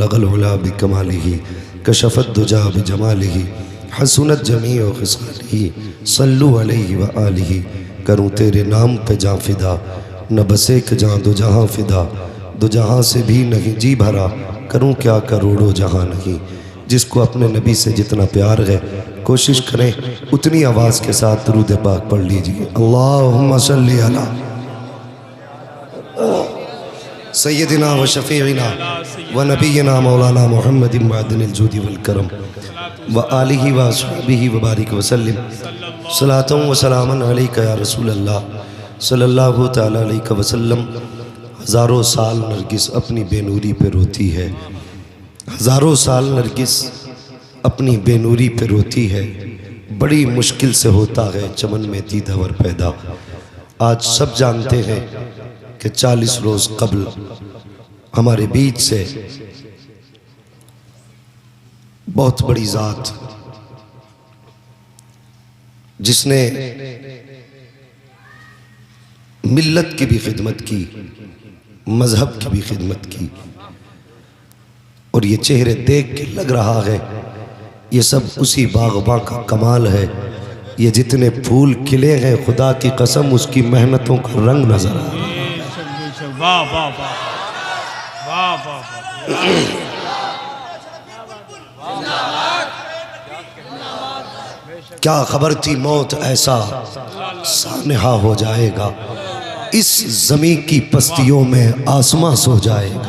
बलगल उला बिकमालिही कशफत दुजा बिजमालिही हसनत जमी व खिसालिही सल्लु अलैहि व आलिही। करूँ तेरे नाम पे जाँ फिदा, न बसे क जाँ दो जहाँ फिदा, दो जहाँ से भी नहीं जी भरा, करूँ क्या करोड़ों जहाँ नहीं। जिसको अपने नबी से जितना प्यार है कोशिश करें उतनी आवाज़ के साथ दुरूद पाक पढ़ लीजिए। अल्लाहुम्मा सल्ली अला सय्यदिना व शफ़ीइना व नबीना मौलाना मुहम्मदिन मअदनिल जूदी वल करम व आलिहि व अस्हाबिहि व बारिक व सल्लिम सलातन व सलामन अलैका या रसूल अल्लाह सल्लल्लाहु तआला अलैहि वसल्लम। हज़ारों साल नरगिस अपनी बेनूरी पे रोती है, हज़ारों साल नरगिस अपनी बेनूरी पे रोती है। बड़ी मुश्किल से होता है चमन में दीदावर पैदा। आज सब जानते हैं कि 40 रोज़ कबल हमारे बीच से बहुत बड़ी ज़ात, जिसने मिल्लत की भी खिदमत की, मज़हब की भी खिदमत की, और ये चेहरे देख के लग रहा है ये सब उसी बाग़बां का कमाल है। ये जितने फूल खिले हैं खुदा की कसम उसकी मेहनतों का रंग नजर आ रहा है। वाह वाह वाह वाह वाह। क्या खबर थी मौत ऐसा सानहा हो जाएगा, इस ज़मीं की पस्तियों में आसमां सो जाएगा,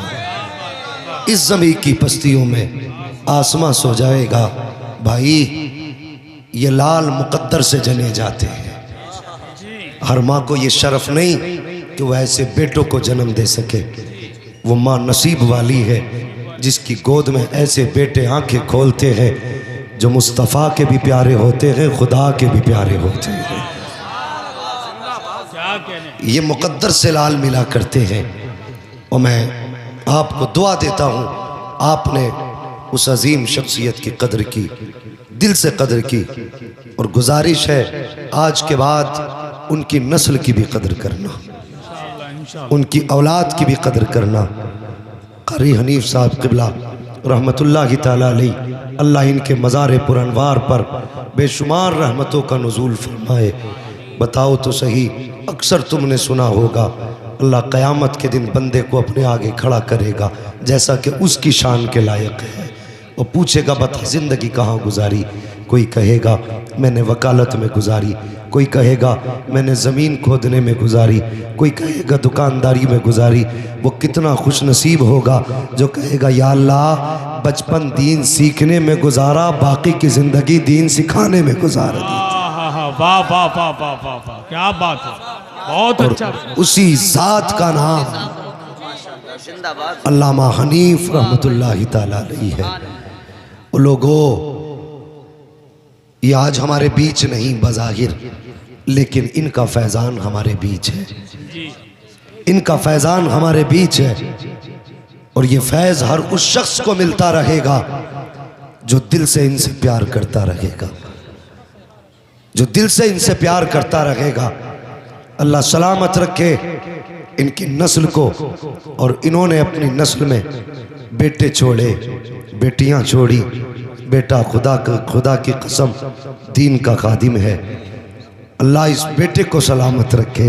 इस ज़मीं की पस्तियों में आसमां सो जाएगा। भाई ये लाल मुकद्दर से जने जाते हैं। हर माँ को ये शर्फ नहीं कि वह ऐसे बेटों को जन्म दे सके। वो माँ नसीब वाली है जिसकी गोद में ऐसे बेटे आंखें खोलते हैं जो मुस्तफ़ा के भी प्यारे होते हैं, खुदा के भी प्यारे होते हैं। ये मुकद्दर से लाल मिला करते हैं। और मैं आपको दुआ देता हूँ, आपने उस अजीम शख्सियत की कदर की, दिल से कदर की, और गुजारिश है आज के बाद उनकी नस्ल की भी कदर करना, उनकी औलाद की भी कदर करना। कारी हनीफ साहब क़िबला रहमतुल्लाहि ताला अलैह, अल्लाह इनके मज़ार पुरअनवार पर बेशुमार रहमतों का नुज़ूल फरमाए। बताओ तो सही, अक्सर तुमने सुना होगा अल्लाह क़यामत के दिन बंदे को अपने आगे खड़ा करेगा जैसा कि उसकी शान के लायक है, और पूछेगा बता ज़िंदगी कहाँ गुजारी। कोई कहेगा मैंने वकालत में गुजारी, कोई कहेगा मैंने ज़मीन खोदने में गुजारी, कोई कहेगा दुकानदारी में गुजारी। वो कितना खुश नसीब होगा जो कहेगा या अल्लाह बचपन दीन सीखने में गुजारा, बाकी की ज़िंदगी दीन सिखाने में गुजारा दी। वाह वाह वाह वाह वाह वाह, क्या बात है, बहुत अच्छा। उसी ज़ात का नाम अल्लामा हनीफ रहमतुल्लाहि ताला अलैहि है। वो लोगों, ये आज हमारे बीच नहीं बज़ाहिर, लेकिन इनका फैज़ान हमारे बीच है, इनका फैज़ान हमारे बीच है। और ये फैज़ हर उस शख्स को मिलता रहेगा जो दिल से इनसे प्यार करता रहेगा, जो दिल से इनसे प्यार करता रहेगा। अल्लाह सलामत रखे इनकी नस्ल को। और इन्होंने अपनी नस्ल में बेटे छोड़े, बेटियां छोड़ी। बेटा खुदा की कसम दीन का खादिम है। अल्लाह इस बेटे को सलामत रखे,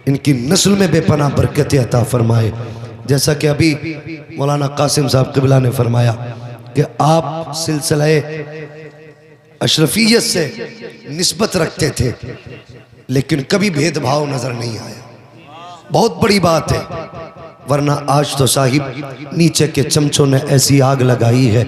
इनकी नस्ल में बेपनाह बरकत अता फरमाए। जैसा कि अभी मौलाना कासिम साहब क़िबला ने फरमाया कि आप सिलसिले अशरफियत से निस्बत रखते थे, लेकिन कभी भेदभाव नज़र नहीं आया। बहुत बड़ी बात है, वरना आज तो साहिब नीचे के चमचों ने ऐसी आग लगाई है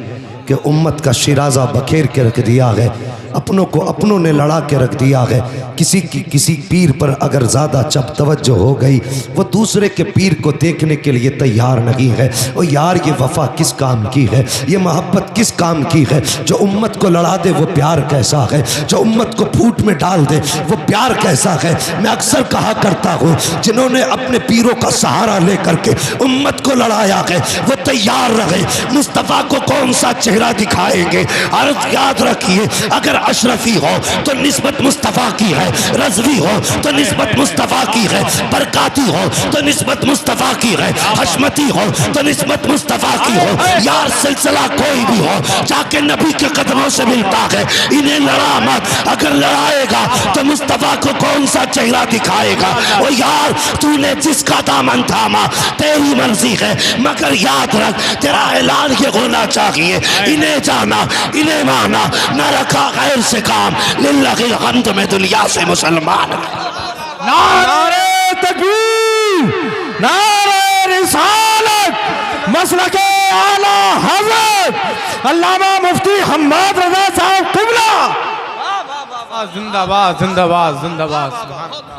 कि उम्मत का शिराजा बखेर के रख दिया है, अपनों को अपनों ने लड़ा के रख दिया है। किसी पीर पर अगर ज़्यादा तवज्जो हो गई, वो दूसरे के पीर को देखने के लिए तैयार नहीं है। और यार ये वफ़ा किस काम की है, ये मोहब्बत किस काम की है। जो उम्मत को लड़ा दे वो प्यार कैसा है, जो उम्मत को फूट में डाल दे वो प्यार कैसा है। मैं अक्सर कहा करता हूँ, जिन्होंने अपने पीरों का सहारा लेकर के उम्मत को लड़ाया है वो तैयार रहे। मुस्तफ़ा को कौन सा चेहरा दिखाएंगे। अर्ज याद रखिए, अगर अशरफी हो तो निस्बत मुस्तफ़ा की है, रज़वी हो तो निस्बत मुस्तफ़ा की है, बरकाती हो तो निस्बत मुस्तफ़ा की है, हशमती हो तो निस्बत मुस्तफ़ा की हो। यार सिलसिला कोई भी हो, जाके नबी के कदमों से मिलता है। इन्हें लड़ा मत, अगर लड़ाएगा तो मुस्तफ़ा को कौन सा चेहरा दिखाएगा। ओ यार, तूने जिसका दामन थामा तेरी मर्जी है, मगर याद रख तेरा ऐलान ये होना चाहिए, इन्हें जाना इन्हें माना, न रखा गैर से काम, लिल्लाहिल हम्द में दुनिया से मुसलमान। नारे तकबीर, नारे रिसालत, मसलके आला हज़रत अल्लामा मुफ्ती हम्माद रज़ा साहब क़िबला। जिंदाबाद जिंदाबाद जिंदाबाद,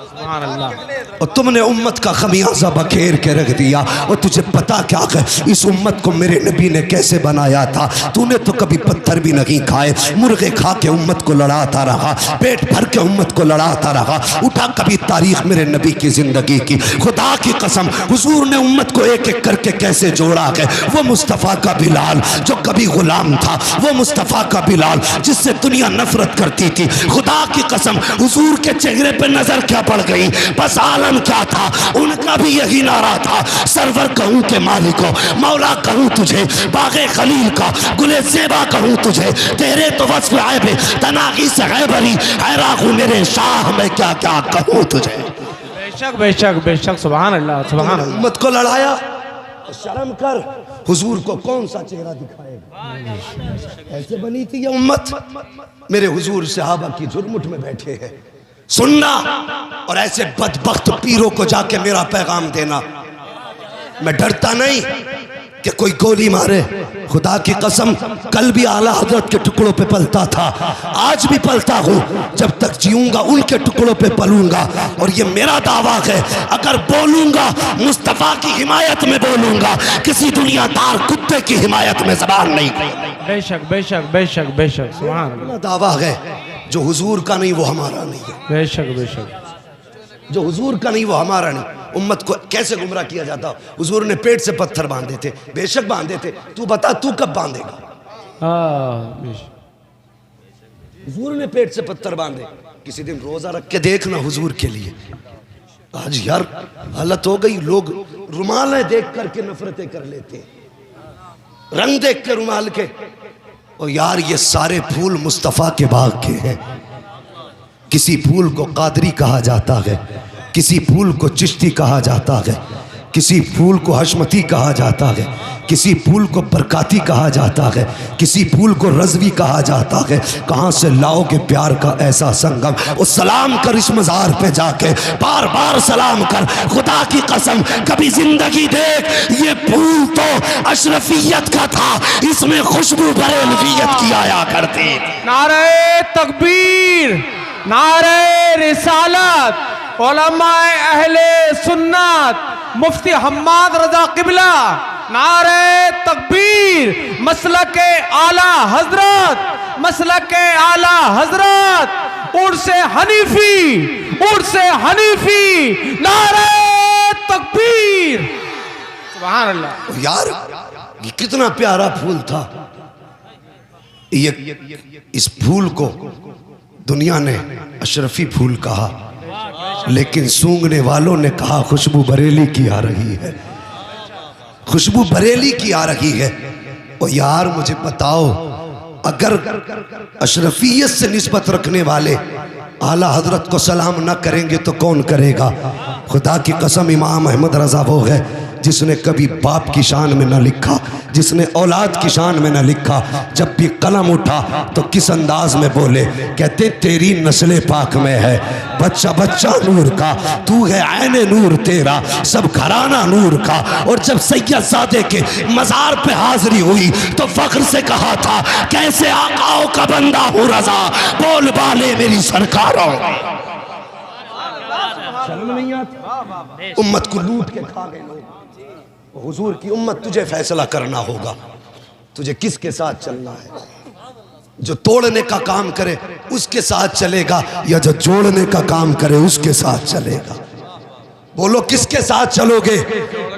सुभान अल्लाह। और तुमने उम्मत का खमियाजा बखेर के रख दिया। और तुझे पता क्या है इस उम्मत को मेरे नबी ने कैसे बनाया था? तूने तो कभी पत्थर भी नहीं खाए, मुर्गे खा के उम्मत को लड़ाता रहा, पेट भर के उम्मत को लड़ाता रहा। उठा कभी तारीख मेरे नबी की जिंदगी की, खुदा की कसम हुजूर ने उम्मत को एक एक करके कैसे जोड़ा है। वो मुस्तफ़ा का बिलाल जो कभी गुलाम था, वो मुस्तफ़ा का बिलाल जिससे दुनिया नफरत करती थी। खुदा की कसम हुजूर के चेहरे पे नजर क्या पड़ गई, बस आलम क्या था, उनका भी यही नारा था, सरवर कहूँ के मालिको, मौला कहूँ तुझे, बागे खलील का गुले ज़ेबा कहूँ तुझे, तेरे तो वस्फ़ ऐब तनागी से है बरी, हैरान हूँ मेरे शाह मैं क्या क्या कहूँ तुझे। बेशक बेशक बेशक, सुभान अल्लाह सुभान अल्लाह। उम्मत को लड़ाया, शर्म कर, हुजूर को कौन सा चेहरा दिखाएगा। ऐसे बनी थी ये उम्मत। मेरे हुजूर सहाबा की झुरमुट में बैठे हैं, सुनना और ऐसे बदबख्त पीरों को जाके मेरा पैगाम देना। मैं डरता नहीं कि कोई गोली मारे, खुदा की कसम कल भी आला हजरत के टुकड़ों पे पलता था, आज भी पलता हूँ, जब तक जीऊंगा उनके टुकड़ों पे पलूंगा। और ये मेरा दावा है, अगर बोलूंगा मुस्तफ़ा की हिमायत में बोलूंगा, किसी दुनियादार कुत्ते की हिमायत में ज़बान नहीं। बेशक बेशक बेशक बेशक, सुभान अल्लाह। दावा है जो हुजूर का नहीं वो हमारा नहीं है, बेशक बेशक, जो हुजूर का नहीं वो हमारा नहीं। उम्मत को कैसे गुमराह किया जाता। हुजूर ने पेट से पत्थर बांधे थे, बेशक बांधे थे, तू बता तू कब बांधेगा। हुजूर ने पेट से पत्थर बांधे, किसी दिन रोजा रख के देखना हुजूर के लिए। आज यार हालत हो गई, लोग रुमाल देख करके नफरतें कर लेते, रंग देख के रुमाल के। और यार ये सारे फूल मुस्तफ़ा के बाग के हैं। किसी फूल को कादरी कहा जाता है, किसी फूल को चिश्ती कहा जाता है, किसी फूल को हशमती कहा जाता है, किसी फूल को बरकाती कहा जाता है, किसी फूल को रज़वी कहा जाता है। कहाँ से लाओगे प्यार का ऐसा संगम। और सलाम कर इस मज़ार पे जाके, बार बार सलाम कर, खुदा की कसम कभी जिंदगी देख, ये फूल तो अशरफियत का था, इसमें खुशबू बरेलवियत की आया करती। नारे तकबीर, नारे रिसालत, उलमाए अहले सुन्नत, मुफ्ती हम्माद रज़ा क़िबला। नारे तकबीर, मसलके आला हजरत, मसलके आला हजरत, उड़ से हनीफी, उड़ से हनीफी। नारे तकबीर, सुभान अल्लाह। यार ये कितना प्यारा फूल था। ये इस फूल को दुनिया ने अशरफी फूल कहा, लेकिन सूंघने वालों ने कहा खुशबू बरेली की आ रही है, खुशबू बरेली की आ रही है। और यार मुझे बताओ, अगर अशरफियत से निस्बत रखने वाले आला हजरत को सलाम न करेंगे तो कौन करेगा। खुदा की कसम इमाम अहमद रज़ा वो है जिसने कभी बाप की शान में न लिखा, जिसने औलाद की शान में न लिखा। जब भी कलम उठा तो किस अंदाज में बोले, कहते तेरी नस्ल पाक में है, बच्चा बच्चा नूर का, तू है ऐने नूर तेरा, सब घराना नूर का। और जब सैयदजादे के मज़ार पे हाजिरी हुई तो फख्र से कहा था, कैसे आकाओं का बंदा हूँ रज़ा, बोल बाले मेरी सरकारों। शर्म नहीं आती? उम्मत को लूट के खा गए लोग। हुजूर की उम्मत, तुझे फैसला करना होगा, तुझे किसके साथ चलना है। जो तोड़ने का काम करे उसके साथ चलेगा, या जो जोड़ने का काम करे उसके साथ चलेगा। बोलो किसके साथ चलोगे,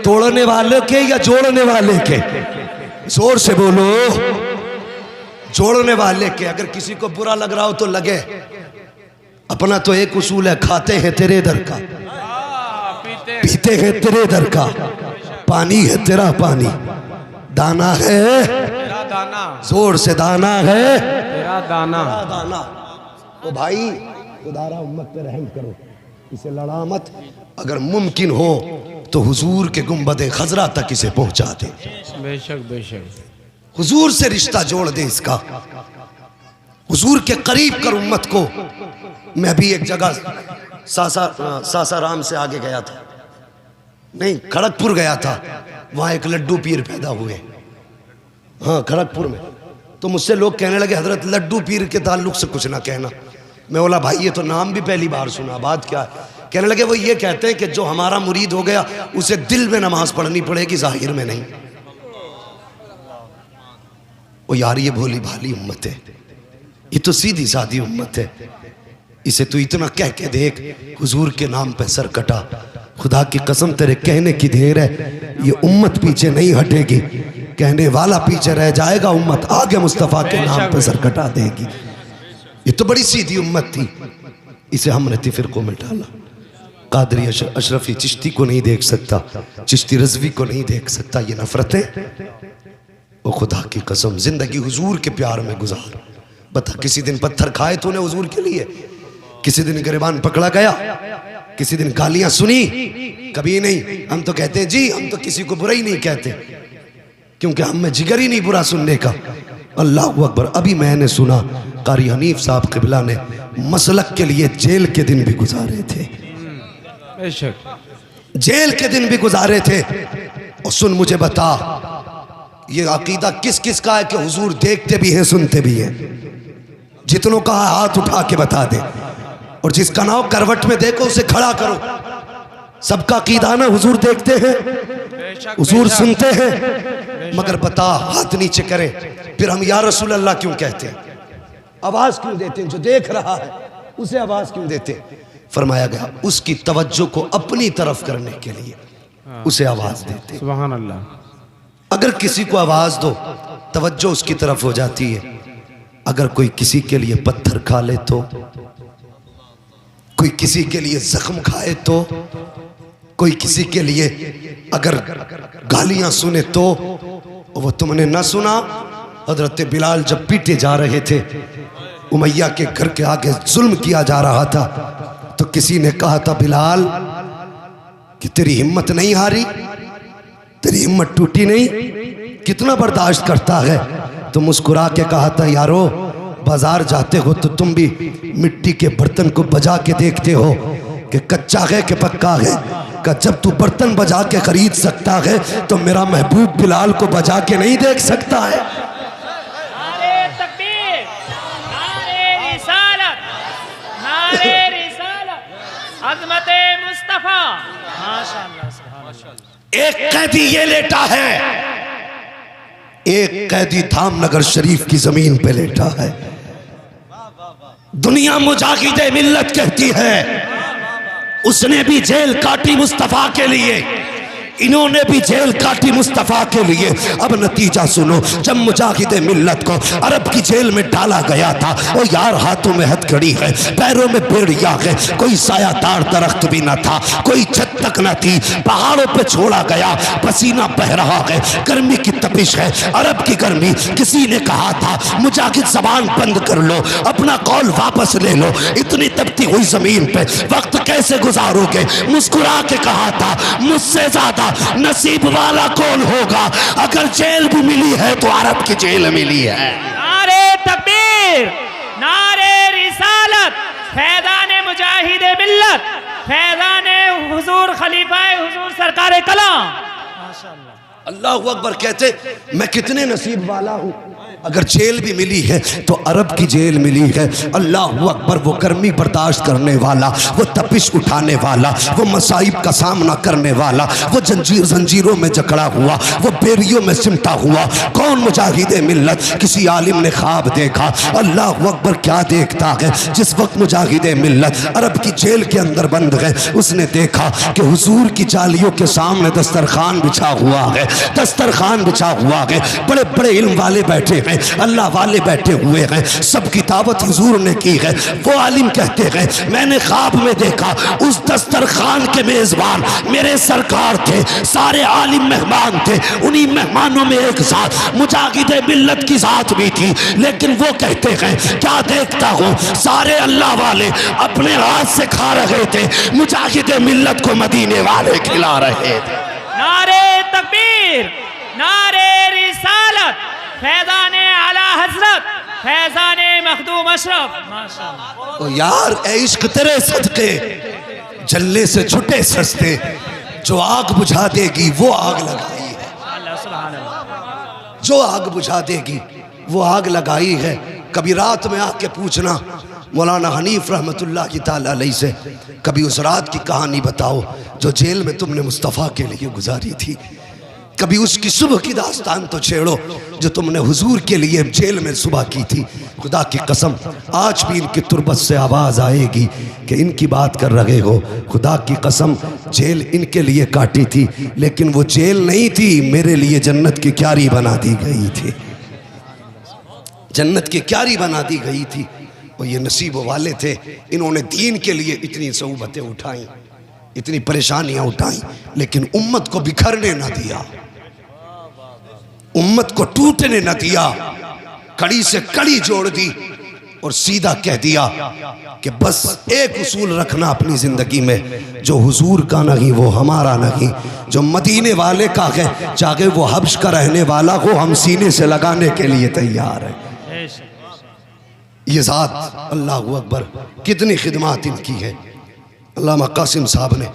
तोड़ने वाले के या जोड़ने वाले के? जोर से बोलो। जोड़ने वाले के। अगर किसी को बुरा लग रहा हो तो लगे, अपना तो एक उसूल है, खाते हैं तेरे दर का, पीते हैं तेरे दर का, पानी है तेरा पानी, दाना है तेरा दाना, जोर से दाना है तेरा दाना। दाना। तो भाई खुदारा उम्मत पे रहम करो, इसे लड़ा मत। अगर मुमकिन हो तो हुजूर के गुंबद खजरा तक इसे पहुंचा दे। बेशक बेशक। हुजूर से रिश्ता जोड़ दे इसका, हुजूर के करीब कर उम्मत को। मैं भी एक जगह सासाराम से आगे गया था, नहीं खड़गपुर गया था, वहाँ एक लड्डू पीर पैदा हुए, हाँ खड़गपुर में। तो मुझसे लोग कहने लगे हजरत लड्डू पीर के ताल्लुक से कुछ ना कहना। मैं बोला भाई ये तो नाम भी पहली बार सुना, बात क्या है? कहने लगे वो ये कहते हैं कि जो हमारा मुरीद हो गया उसे दिल में नमाज पढ़नी पड़ेगी, जाहिर में नहीं। ओ यार ये भोली भाली उम्मत है, ये तो सीधी सादी उम्मत है। इसे तो इतना कह के देख, हुजूर के नाम पे सर कटा, खुदा की कसम तेरे कहने की देर है, ये उम्मत पीछे नहीं हटेगी, कहने वाला पीछे रह जाएगा, उम्मत आगे मुस्तफ़ा के नाम पे सर कटा देगी। ये तो बड़ी सीधी उम्मत थी, इसे हमने फिरकों में डाला। कादरी अशरफी चिश्ती को नहीं देख सकता, चिश्ती रज़वी को नहीं देख सकता, ये नफरतें। वो खुदा की कसम जिंदगी हुजूर के प्यार में गुजार। बता किसी दिन पत्थर खाए तूने हुजूर के लिए? किसी दिन गिरबान पकड़ा गया? किसी दिन गालियां सुनी? कभी नहीं। हम तो कहते हैं जी, हम तो किसी को बुरा ही नहीं कहते, क्योंकि हम में जिगर ही नहीं बुरा सुनने का। अल्लाह अकबर। अभी मैंने सुना कारी हनीफ साहब क़िबला ने मसलक के लिए जेल के दिन भी गुजारे थे, जेल के दिन भी गुजारे थे। और सुन मुझे बता, ये अकीदा किस किस का है कि हुजूर देखते भी हैं सुनते भी हैं? जितनों का हाथ उठा के बता दे, और जिसका नाम करवट में देखो उसे खड़ा करो। सबका अकीदा ना हुजूर देखते हैं, हुजूर सुनते हैं, मगर बता हाथ नीचे करें, फिर हम या रसूल अल्लाह क्यों कहते हैं? आवाज क्यों देते हैं? जो देख रहा है उसे आवाज क्यों देते हैं? फरमाया गया उसकी तवज्जो को अपनी तरफ करने के लिए उसे आवाज देते हैं। सुभान अल्लाह। अगर किसी को आवाज दो तवज्जो उसकी तरफ हो जाती है। अगर कोई किसी के लिए पत्थर खा ले तो, कोई किसी के लिए जख्म खाए तो, कोई किसी के लिए अगर गालियां सुने तो, वो तुमने ना सुना हजरत बिलाल जब पीटे जा रहे थे, उमैया के घर के आगे जुल्म किया जा रहा था, तो किसी ने कहा था बिलाल कि तेरी हिम्मत नहीं हारी, तेरी हिम्मत टूटी नहीं, कितना बर्दाश्त करता है? तो मुस्कुरा के कहा था यारो बाजार जाते हो तो तुम भी मिट्टी के बर्तन को बजा के देखते हो कि कच्चा है कि पक्का है? का जब तू बर्तन बजा के खरीद सकता है तो मेरा महबूब बिलाल को बजा के नहीं देख सकता है? नारे तकबीर, नारे रिसालत, नारे रिसालत, अज़मते मुस्तफा। माशाअल्लाह सुभान अल्लाह। एक कैदी ये लेटा है, एक कैदी धामनगर शरीफ की जमीन पे लेटा है। दुनिया मुजाहिदे मिल्लत कहती है, उसने भी जेल काटी मुस्तफा के लिए, इन्होंने भी जेल काटी मुस्तफ़ा के लिए। अब नतीजा सुनो, जब मुजाहिदे मिल्लत को अरब की जेल में डाला गया था, वो यार हाथों में हथकड़ी है, पैरों में बेड़िया है, कोई सायादार दरख्त भी न था, कोई छत तक न थी, पहाड़ों पे छोड़ा गया, पसीना बह रहा है, गर्मी की तपिश है, अरब की गर्मी। किसी ने कहा था मुजाहिद जबान बंद कर लो, अपना कौल वापस ले लो, इतनी तपती हुई जमीन पे वक्त कैसे गुजारोगे? मुस्कुरा के कहा था मुझसे ज्यादा नसीब वाला कौन होगा? अगर जेल भी मिली है तो अरब की जेल मिली है। नारे तकबीर, नारे रिसालत, फैज़ाने मुजाहिदे मिल्लत, फैज़ाने हुजूर खलीफाए हुजूर सरकारे कलाम। अल्लाह अकबर कहते मैं कितने नसीब वाला हूँ, अगर जेल भी मिली है तो अरब की जेल मिली है। अल्लाह अकबर। वो गर्मी बर्दाश्त करने वाला, वो तपिश उठाने वाला, वो मसाइब का सामना करने वाला, वो जंजीरों में जकड़ा हुआ, वो बेरियों में सिमटा हुआ कौन? मुजाहिदे मिल्लत। किसी आलिम ने ख्वाब देखा, अल्लाह अकबर क्या देखता है? जिस वक्त मुजाहिदे मिल्लत अरब की जेल के अंदर बंद है, उसने देखा कि हुजूर की जालियों के सामने दस्तरखान बिछा हुआ है, दस्तरखान बिछा हुआ है, बड़े बड़े इल्म वाले बैठे हैं, अल्लाह वाले बैठे हुए हैं, सबकी दावत हुजूर ने की है। वो आलिम कहते हैं मैंने ख्वाब में देखा उस दस्तरखान के मेजबान मेरे सरकार थे, सारे आलिम मेहमान थे, उन्हीं मेहमानों में एक साथ मुजाहिद मिल्लत की जात भी थी। लेकिन वो कहते हैं क्या देखता हूँ, सारे अल्लाह वाले अपने हाथ से खा रहे थे, मुजाहिद मिल्लत को मदीने वाले खिला रहे थे। नारे तकबीर, नारे रिसालत, फैज़ाने आला हजरत, फैज़ाने मखदूम अशरफ। माशाअल्लाह। तो यार ए इश्क तेरे सदके जलने से छुटे सस्ते, जो आग बुझा देगी वो आग लगाई है, अल्लाह सुभान अल्लाह। जो आग बुझा देगी वो आग लगाई है। कभी रात में आके पूछना मौलाना हनीफ रहमतुल्लाह ताला अलैह से, कभी उस रात की कहानी बताओ जो जेल में तुमने मुस्तफ़ा के लिए गुजारी थी। कभी उसकी सुबह की दास्तान तो छेड़ो जो तुमने हुजूर के लिए जेल में सुबह की थी। खुदा की कसम आज भी इनकी तुरबत से आवाज़ आएगी कि इनकी बात कर रहे हो। खुदा की कसम जेल इनके लिए काटी थी, लेकिन वो जेल नहीं थी, मेरे लिए जन्नत की क्यारी बना दी गई थी, जन्नत की क्यारी बना दी गई थी। और ये नसीब वाले थे, इन्होंने दीन के लिए इतनी सऊबतें उठाई, इतनी परेशानियां उठाई, लेकिन उम्मत को बिखरने न दिया, उम्मत को टूटने न दिया, कड़ी से कड़ी जोड़ दी और सीधा कह दिया कि बस एक उसूल रखना अपनी जिंदगी में, जो हुजूर का नहीं वो हमारा नहीं, जो मदीने वाले का है चाहे वो हब्श का रहने वाला हो, हम सीने से लगाने के लिए तैयार है। ये ज़ात अल्लाह अकबर कितनी खिदमत इनकी है। अल्लामा कासिम साहब ने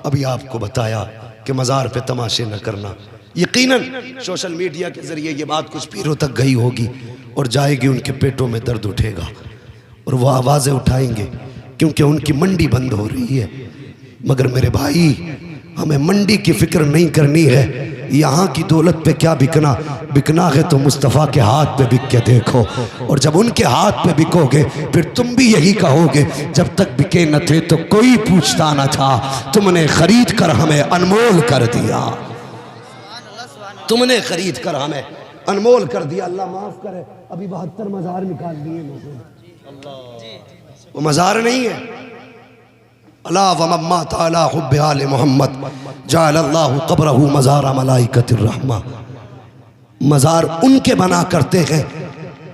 अभी आपको बताया कि मज़ार पे तमाशे न करना। यकीनन सोशल मीडिया के ज़रिए ये बात कुछ पीरों तक गई होगी और जाएगी, उनके पेटों में दर्द उठेगा और वो आवाज़ें उठाएंगे क्योंकि उनकी मंडी बंद हो रही है। मगर मेरे भाई हमें मंडी की फ़िक्र नहीं करनी है। यहाँ की दौलत पे क्या बिकना, बिकना है तो मुस्तफ़ा के हाथ पे बिक के देखो, और जब उनके हाथ पे बिकोगे फिर तुम भी यही कहोगे जब तक बिके न थे तो कोई पूछता न था, तुमने खरीद कर हमें अनमोल कर दिया, तुमने खरीद कर हमें अनमोल कर दिया। अल्लाह माफ करे, अभी 72 मज़ार निकाल दिए वो मज़ार नहीं है। अला वमम्मा ताला हुब्बे आले मोहम्मद जाअलल्लाहु क़ब्रहु मज़ारा मलाइकतिर रहमा। मज़ार उनके बना करते हैं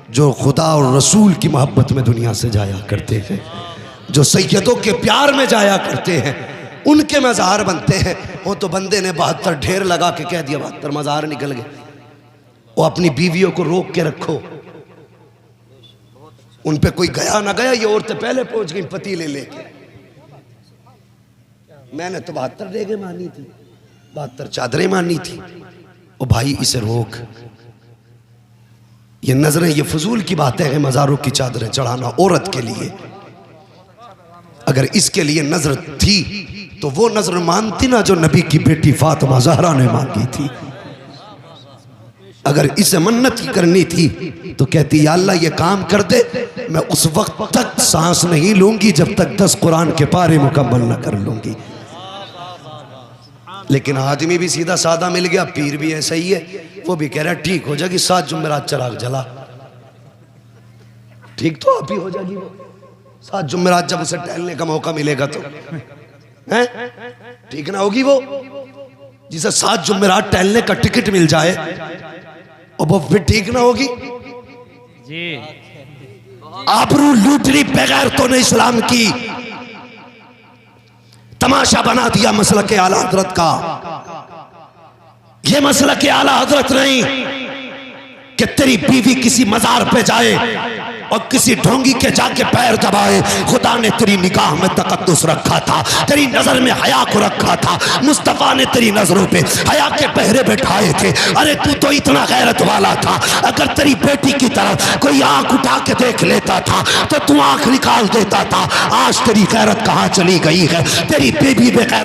जो खुदा और रसूल की मोहब्बत में दुनिया से जाया करते हैं, जो सैयदों के प्यार में जाया करते हैं, उनके मज़ार बनते हैं। वो तो बंदे ने 72 ढेर लगा के कह दिया 72 मज़ार निकल गए। वो अपनी बीवियों को रोक के रखो, उन पे कोई गया ना गया, ये औरतें पहले पहुंच गई पतीले लेके। मैंने तो 72 डेगे मानी थी, 72 चादरें मानी थी। ओ भाई इसे रोक, ये नजरें, ये फजूल की बातें हैं मज़ारों की चादरें चढ़ाना औरत के लिए। अगर इसके लिए नजर थी तो वो नजर मानती ना जो नबी की बेटी फातिमा ज़हरा ने मांगी थी। अगर इसे मन्नत करनी थी तो कहती या अल्लाह ये काम कर दे, मैं उस वक्त तक सांस नहीं लूंगी जब तक 10 कुरान के पारे मुकम्मल न कर लूंगी। लेकिन आदमी भी सीधा साधा मिल गया, पीर भी ऐसा ही है, वो भी कह रहा है ठीक हो जाएगी 7 जुमेरात चराग जला, ठीक तो आप ही हो जाएगी वो 7 जुमेरात जब उसे टहलने का मौका मिलेगा तो हैं, ठीक ना होगी वो जिसे 7 जुमेरात टहलने का टिकट मिल जाए और वो फिर ठीक ना होगी जी। आबरू लूटनी बगैर तो ने इस्लाम की, तमाशा बना दिया मसलक के आला हजरत का। ये मसलक के आला हजरत नहीं कि तेरी बीवी किसी मजार पे जाए और किसी ढोंगी के जाके पैर दबाए। खुदा ने तेरी निगाह में तकद्दुस रखा था, तेरी नजर में हया को रखा था, मुस्तफ़ा ने तेरी नजरों पे हया के पहरे बैठाए थे। अरे तू तो इतना गैरत वाला था, अगर तेरी बेटी की तरफ कोई आंख उठा के देख लेता था तो तू आंख निकाल देता था। आज तेरी गैरत कहाँ चली गई है? तेरी बेबी बेगैरत